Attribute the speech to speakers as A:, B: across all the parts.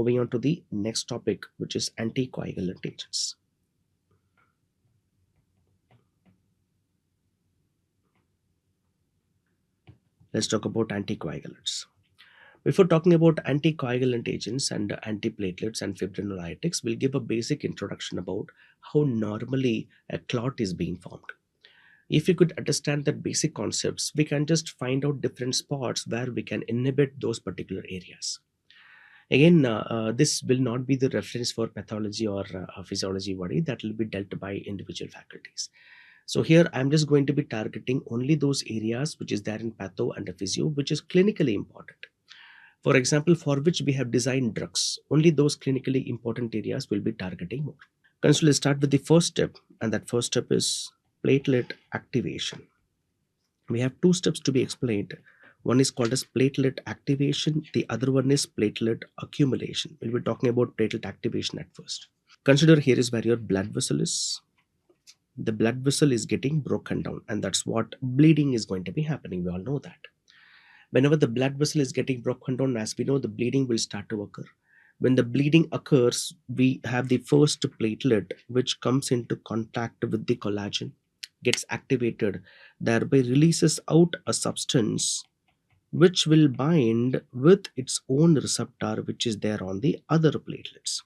A: moving on to the next topic, which is anticoagulant agents. Let's talk about anticoagulants. Before talking about anticoagulant agents and antiplatelets and fibrinolytics, we'll give a basic introduction about how normally a clot is being formed. If you could understand that basic concepts, we can just find out different spots where we can inhibit those particular areas. Again, this will not be the reference for pathology or physiology body. That will be dealt by individual faculties. So here I'm just going to be targeting only those areas which is there in patho and physio, which is clinically important. For example, for which we have designed drugs, only those clinically important areas will be targeting more. So let's start with the first step, and that first step is platelet activation. We have two steps to be explained. One is called as platelet activation, the other one is platelet accumulation. We'll be talking about platelet activation at first. Consider here is where your blood vessel is. The blood vessel is getting broken down, and that's what bleeding is going to be happening. We all know that. Whenever the blood vessel is getting broken down, as we know, the bleeding will start to occur. When the bleeding occurs, we have the first platelet which comes into contact with the collagen, gets activated, thereby releases out a substance which will bind with its own receptor which is there on the other platelets.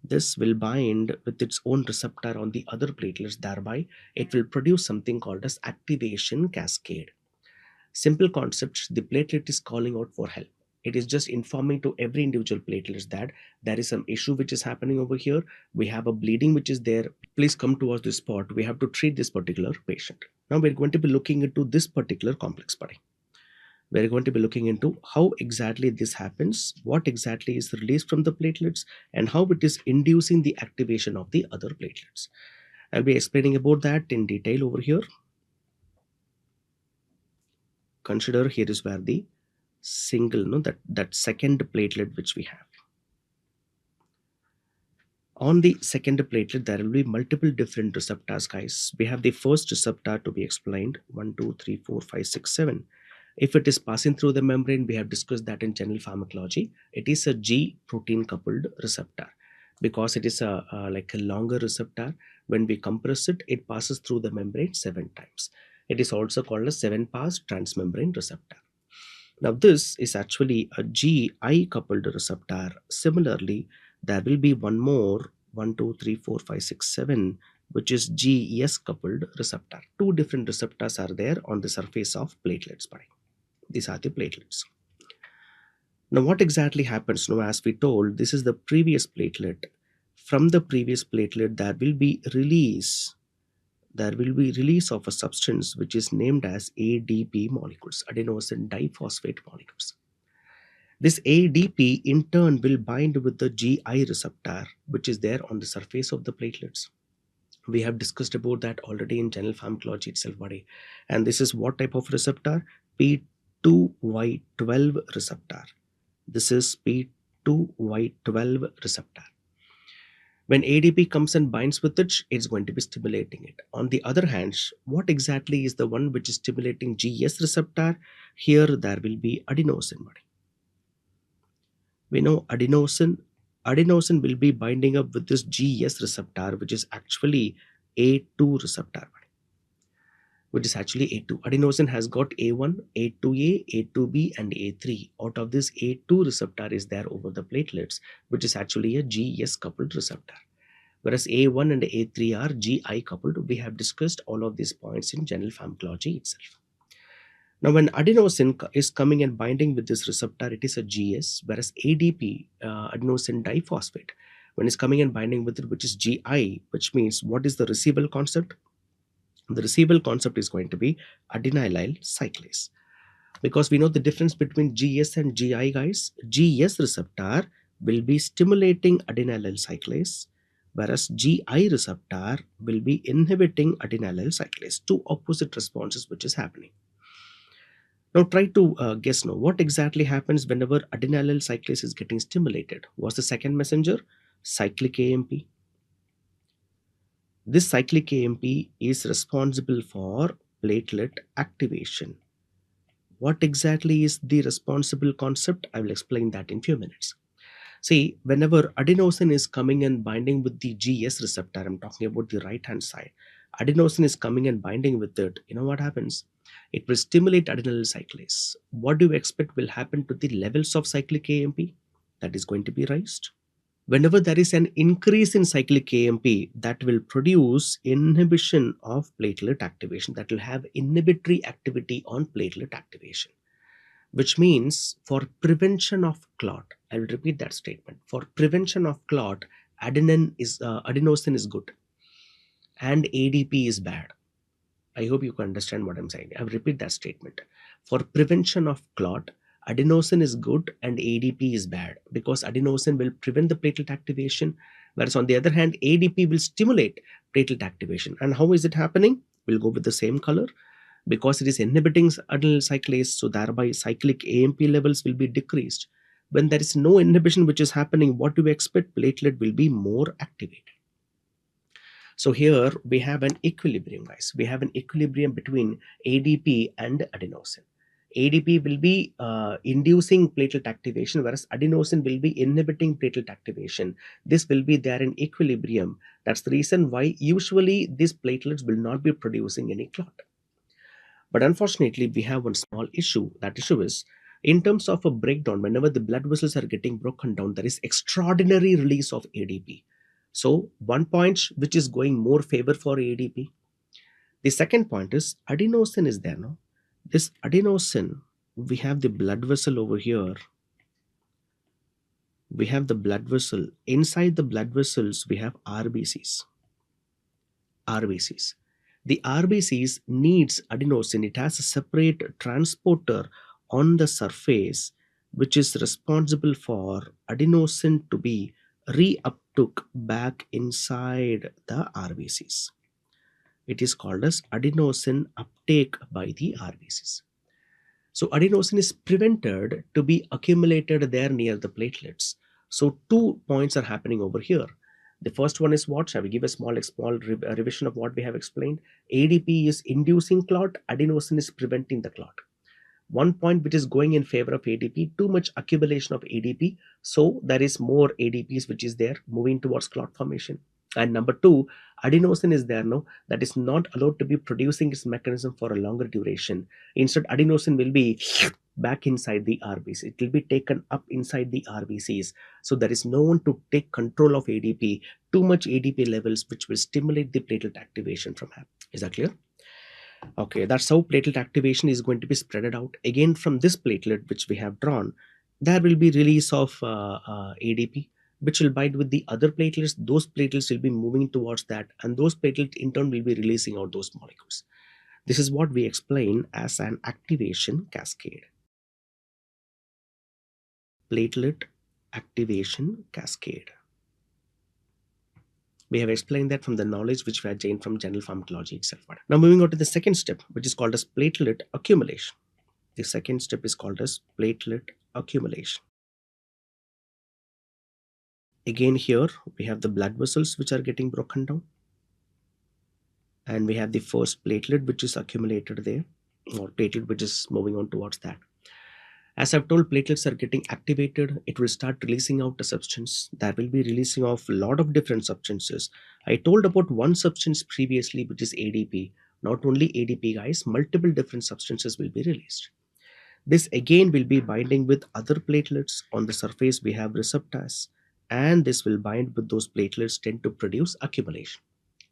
A: This will bind with its own receptor on the other platelets, thereby it will produce something called as activation cascade. Simple concept, the platelet is calling out for help. It is just informing to every individual platelet that there is some issue which is happening over here. We have a bleeding which is there. Please come towards this spot. We have to treat this particular patient. Now we're going to be looking into this particular complex body. We're going to be looking into how exactly this happens, what exactly is released from the platelets, and how it is inducing the activation of the other platelets. I'll be explaining about that in detail over here. Consider here is where the single, that second platelet which we have. On the second platelet, there will be multiple different receptors, guys. We have the first receptor to be explained, 1, 2, 3, 4, 5, 6, 7. If it is passing through the membrane, we have discussed that in general pharmacology. It is a G protein coupled receptor because it is like a longer receptor. When we compress it, it passes through the membrane 7 times. It is also called a 7-pass transmembrane receptor. Now this is actually a GI coupled receptor. Similarly, there will be one more, 1, 2, 3, 4, 5, 6, 7, which is GS coupled receptor. Two different receptors are there on the surface of platelets body. These are the platelets. Now what exactly happens? Now, as we told, this is the previous platelet. From the previous platelet, there will be release of a substance which is named as ADP molecules, adenosine diphosphate molecules. This ADP in turn will bind with the GI receptor which is there on the surface of the platelets. We have discussed about that already in general pharmacology itself body. And this is what type of receptor? P2Y12 receptor. This is P2Y12 receptor. When ADP comes and binds with it, it's going to be stimulating it. On the other hand, what exactly is the one which is stimulating GS receptor? Here there will be adenosine body. We know adenosine will be binding up with this GS receptor, which is actually A2 receptor, which is actually A2. Adenosine has got A1, A2A, A2B, and A3. Out of this, A2 receptor is there over the platelets, which is actually a GS coupled receptor. Whereas A1 and A3 are GI coupled. We have discussed all of these points in general pharmacology itself. Now, when adenosine is coming and binding with this receptor, it is a GS, whereas ADP, adenosine diphosphate, when it's coming and binding with it, which is GI, which means what is the receivable concept? The receivable concept is going to be adenylyl cyclase. Because we know the difference between GS and GI, guys. GS receptor will be stimulating adenylyl cyclase, whereas GI receptor will be inhibiting adenylyl cyclase. Two opposite responses which is happening. Now try to guess now what exactly happens whenever adenylyl cyclase is getting stimulated. What's the second messenger? Cyclic AMP. This cyclic AMP is responsible for platelet activation. What exactly is the responsible concept? I will explain that in few minutes. See, whenever adenosine is coming and binding with the GS receptor, I'm talking about the right hand side. Adenosine is coming and binding with it. You know what happens? It will stimulate adenylyl cyclase. What do you expect will happen to the levels of cyclic AMP? That is going to be raised. Whenever there is an increase in cyclic AMP, that will produce inhibition of platelet activation, that will have inhibitory activity on platelet activation, which means for prevention of clot, I will repeat that statement. For prevention of clot, adenosine is good and ADP is bad. I hope you can understand what I'm saying. I will repeat that statement. For prevention of clot, adenosine is good and ADP is bad, because adenosine will prevent the platelet activation, whereas on the other hand, ADP will stimulate platelet activation. And how is it happening? We'll go with the same color. Because it is inhibiting adenylyl cyclase, so thereby cyclic AMP levels will be decreased. When there is no inhibition which is happening, what do we expect? Platelet will be more activated. So here we have an equilibrium, guys. We have an equilibrium between ADP and adenosine. ADP will be inducing platelet activation, whereas adenosine will be inhibiting platelet activation. This will be there in equilibrium. That's the reason why usually these platelets will not be producing any clot. But unfortunately, we have one small issue. That issue is, in terms of a breakdown, whenever the blood vessels are getting broken down, there is extraordinary release of ADP. So one point which is going more favor for ADP. The second point is adenosine is there now. This adenosine, we have the blood vessel over here. We have the blood vessel. Inside the blood vessels, we have RBCs. RBCs. The RBCs needs adenosine. It has a separate transporter on the surface which is responsible for adenosine to be reuptook back inside the RBCs. It is called as adenosine uptake by the RBCs. So adenosine is prevented to be accumulated there near the platelets. So 2 points are happening over here. The first one is what? Shall we give a small revision of what we have explained? ADP is inducing clot, adenosine is preventing the clot. One point which is going in favor of ADP, too much accumulation of ADP. So there is more ADPs which is there moving towards clot formation. And number two, adenosine is there now, that is not allowed to be producing its mechanism for a longer duration. Instead, adenosine will be back inside the RBCs. It will be taken up inside the RBCs. So there is no one to take control of ADP. Too much ADP levels which will stimulate the platelet activation from happening. Is that clear? Okay, that's how platelet activation is going to be spread out. Again, from this platelet which we have drawn, there will be release of ADP, which will bind with the other platelets. Those platelets will be moving towards that, and those platelets in turn will be releasing out those molecules. This is what we explain as an activation cascade. Platelet activation cascade. We have explained that from the knowledge which we have gained from general pharmacology itself. Now moving on to the second step, which is called as platelet accumulation. The second step is called as platelet accumulation. Again, here we have the blood vessels which are getting broken down, and we have the first platelet which is accumulated there, or platelet which is moving on towards that. As I've told, platelets are getting activated. It will start releasing out a substance. That will be releasing off a lot of different substances. I told about one substance previously, which is ADP. Not only ADP, guys, multiple different substances will be released. This again will be binding with other platelets. On the surface, we have receptors, and this will bind with those platelets, tend to produce accumulation.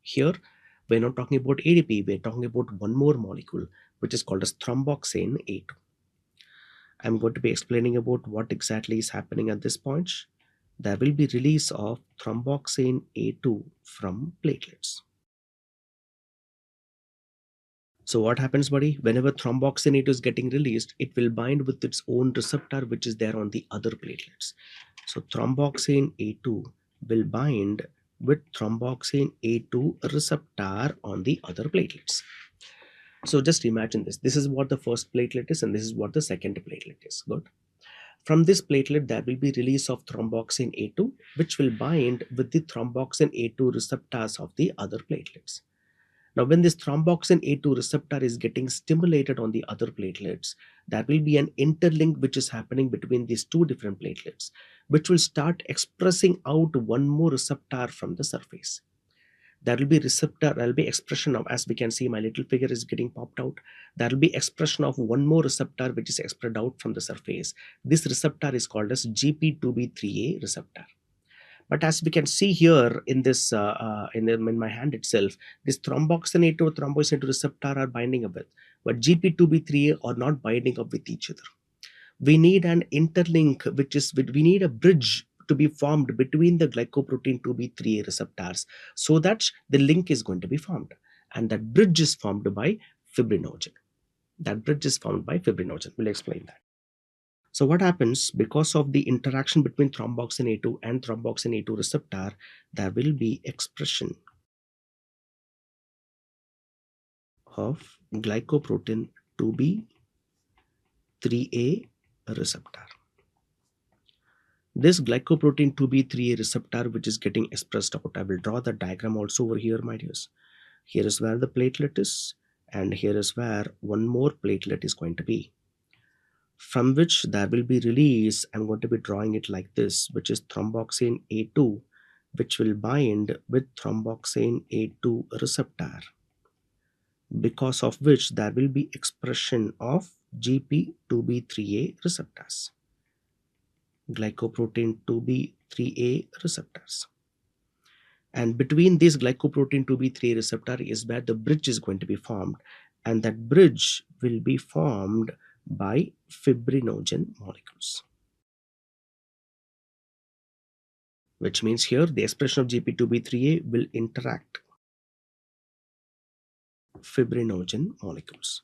A: Here, we're not talking about ADP, we're talking about one more molecule, which is called as thromboxane A2. I'm going to be explaining about what exactly is happening at this point. There will be release of thromboxane A2 from platelets. So what happens, buddy? Whenever thromboxane A2 is getting released, it will bind with its own receptor which is there on the other platelets. So thromboxane A2 will bind with thromboxane A2 receptor on the other platelets. So just imagine this. This is what the first platelet is, and this is what the second platelet is. Good. From this platelet, there will be release of thromboxane A2, which will bind with the thromboxane A2 receptors of the other platelets. Now, when this thromboxane A2 receptor is getting stimulated on the other platelets, there will be an interlink which is happening between these two different platelets, which will start expressing out one more receptor from the surface. There will be receptor, there will be expression of, as we can see, my little figure is getting popped out. There will be expression of one more receptor which is expressed out from the surface. This receptor is called as GP2B3A receptor. But as we can see here in this, in my hand itself, this thromboxane A2 thromboxane A2 receptor are binding up with, but GP2B3A are not binding up with each other. We need an interlink, we need a bridge to be formed between the glycoprotein 2B3A receptors, so that the link is going to be formed, and that bridge is formed by fibrinogen. We'll explain that. So what happens, because of the interaction between thromboxane A2 and thromboxane A2 receptor, there will be expression of glycoprotein 2B3A receptor. This glycoprotein 2B3A receptor which is getting expressed out, I will draw the diagram also over here, my dears. Here is where the platelet is, and here is where one more platelet is going to be, from which there will be release. I'm going to be drawing it like this, which is thromboxane A2, which will bind with thromboxane A2 receptor, because of which there will be expression of GP2B3A receptors, glycoprotein 2B3A receptors. And between this glycoprotein 2B3A receptor is where the bridge is going to be formed, and that bridge will be formed by fibrinogen molecules. Which means here the expression of GP2B3A will interact fibrinogen molecules.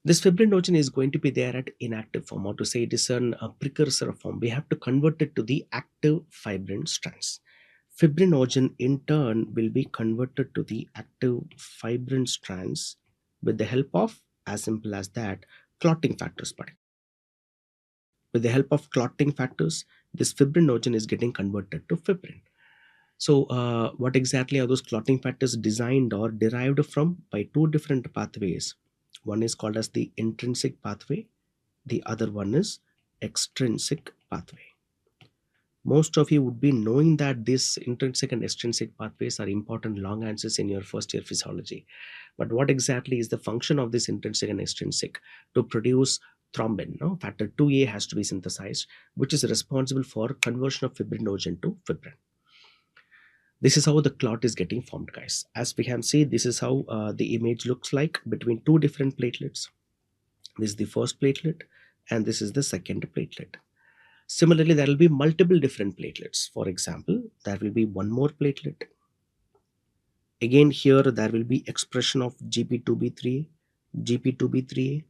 A: This fibrinogen is going to be there at inactive form, or to say it is a precursor form. We have to convert it to the active fibrin strands. Fibrinogen in turn will be converted to the active fibrin strands with the help of, as simple as that, clotting factors. With the help of clotting factors, this fibrinogen is getting converted to fibrin. So what exactly are those clotting factors designed or derived from? By two different pathways. One is called as the intrinsic pathway. The other one is extrinsic pathway. Most of you would be knowing that these intrinsic and extrinsic pathways are important long answers in your first year physiology. But what exactly is the function of this intrinsic and extrinsic? To produce thrombin, no? Factor 2A has to be synthesized, which is responsible for conversion of fibrinogen to fibrin. This is how the clot is getting formed, guys. As we can see, this is how the image looks like between two different platelets. This is the first platelet, and this is the second platelet. Similarly, there will be multiple different platelets. For example, there will be one more platelet. Again, here there will be expression of GP2B3A, GP2B3A.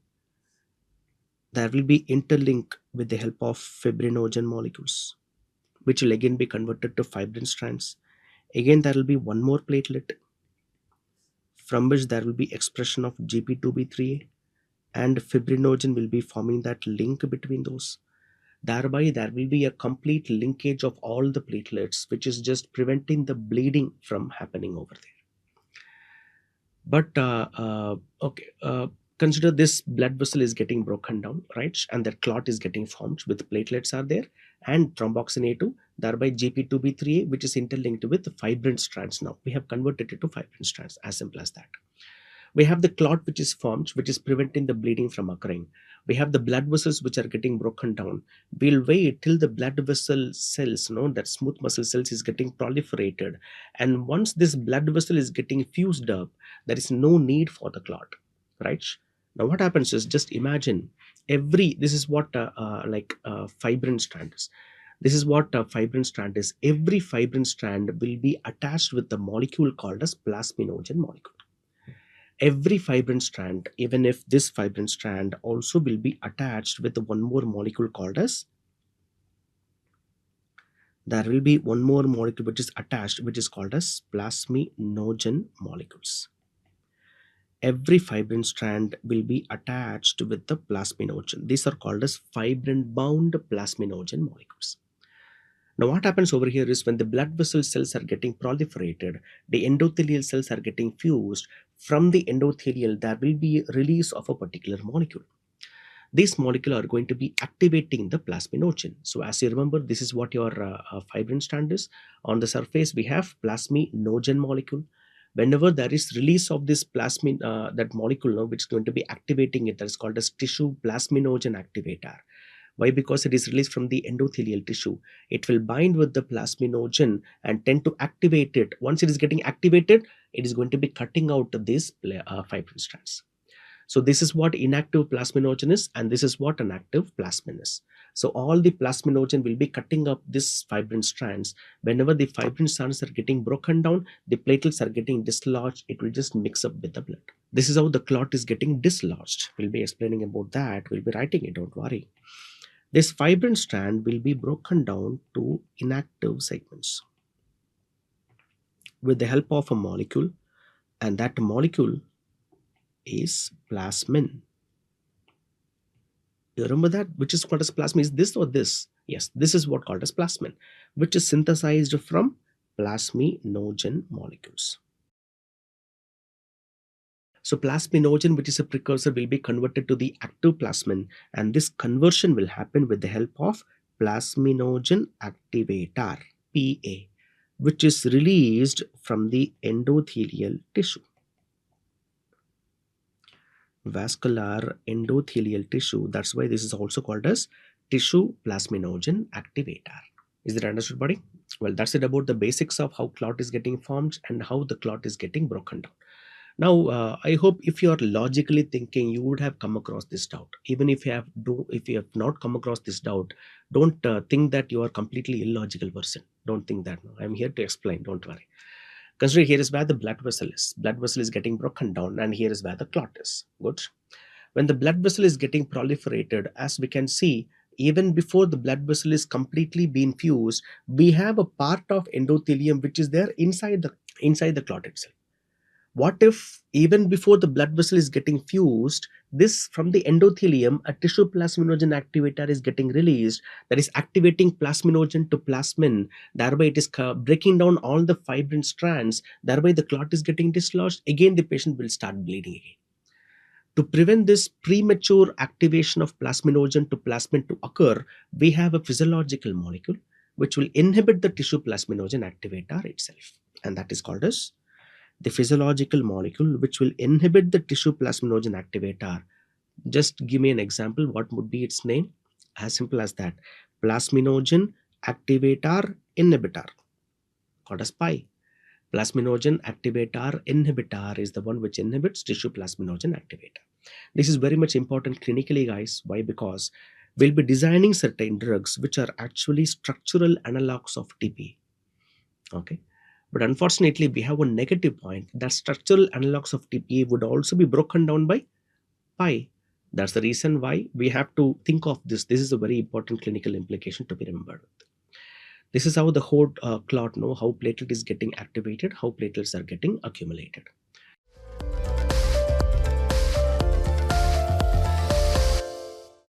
A: There will be interlink with the help of fibrinogen molecules, which will again be converted to fibrin strands. Again, there will be one more platelet, from which there will be expression of GP2B3A, and fibrinogen will be forming that link between those. Thereby, there will be a complete linkage of all the platelets, which is just preventing the bleeding from happening over there. But consider this blood vessel is getting broken down, right? And that clot is getting formed with platelets are there and thromboxane A2, thereby GP2B3A, which is interlinked with the fibrin strands. Now we have converted it to fibrin strands, as simple as that. We have the clot which is formed, which is preventing the bleeding from occurring. We have the blood vessels which are getting broken down. We'll wait till the blood vessel cells, that smooth muscle cells is getting proliferated. And once this blood vessel is getting fused up, there is no need for the clot, right? Now what happens is, just imagine this is what fibrin strand is. This is what a fibrin strand is. Every fibrin strand will be attached with the molecule called as plasminogen molecule. Every fibrin strand, even if this fibrin strand also will be attached with one more molecule called as, there will be one more molecule which is attached, which is called as plasminogen molecules. Every fibrin strand will be attached with the plasminogen. These are called as fibrin bound plasminogen molecules. Now what happens over here is when the blood vessel cells are getting proliferated, the endothelial cells are getting fused. From the endothelial, there will be release of a particular molecule. These molecules are going to be activating the plasminogen. So as you remember, this is what your fibrin strand is. On the surface, we have plasminogen molecule. Whenever there is release of this plasmin, that molecule, which is going to be activating it, that is called as tissue plasminogen activator. Why? Because it is released from the endothelial tissue. It will bind with the plasminogen and tend to activate it. Once it is getting activated, it is going to be cutting out these fibrin strands. So this is what inactive plasminogen is, and this is what an active plasmin is. So all the plasminogen will be cutting up this fibrin strands. Whenever the fibrin strands are getting broken down, the platelets are getting dislodged. It will just mix up with the blood. This is how the clot is getting dislodged. We'll be explaining about that. We'll be writing it, don't worry. This fibrin strand will be broken down to inactive segments with the help of a molecule, and that molecule is plasmin. You remember that? Which is called as plasmin? Is this or this? Yes, this is what called as plasmin, which is synthesized from plasminogen molecules. So plasminogen, which is a precursor, will be converted to the active plasmin, and this conversion will happen with the help of Plasminogen Activator PA, which is released from the endothelial tissue. Vascular endothelial tissue. That's why this is also called as tissue plasminogen activator. Is that understood, buddy? Well, that's it about the basics of how clot is getting formed and how the clot is getting broken down. Now, I hope if you are logically thinking, you would have come across this doubt. Even if you have not come across this doubt, don't think that you are completely illogical person. Don't think that. No, I'm here to explain. Don't worry. Consider here is where the blood vessel is. Blood vessel is getting broken down, and here is where the clot is. Good. When the blood vessel is getting proliferated, as we can see, even before the blood vessel is completely being fused, we have a part of endothelium which is there inside the clot itself. What if even before the blood vessel is getting fused, this from the endothelium, a tissue plasminogen activator is getting released, that is activating plasminogen to plasmin, thereby it is breaking down all the fibrin strands, thereby the clot is getting dislodged, again the patient will start bleeding again. To prevent this premature activation of plasminogen to plasmin to occur, we have a physiological molecule which will inhibit the tissue plasminogen activator itself, and that is called as the physiological molecule which will inhibit the tissue plasminogen activator. Just give me an example. What would be its name? As simple as that. Plasminogen Activator Inhibitor, called as PI. Plasminogen Activator Inhibitor is the one which inhibits tissue plasminogen activator. This is very much important clinically, guys. Why? Because we'll be designing certain drugs which are actually structural analogs of TP. Okay. But unfortunately, we have one negative point that structural analogs of TPA would also be broken down by pi. That's the reason why we have to think of this. This is a very important clinical implication to be remembered. This is how the whole clot, how platelet is getting activated, how platelets are getting accumulated.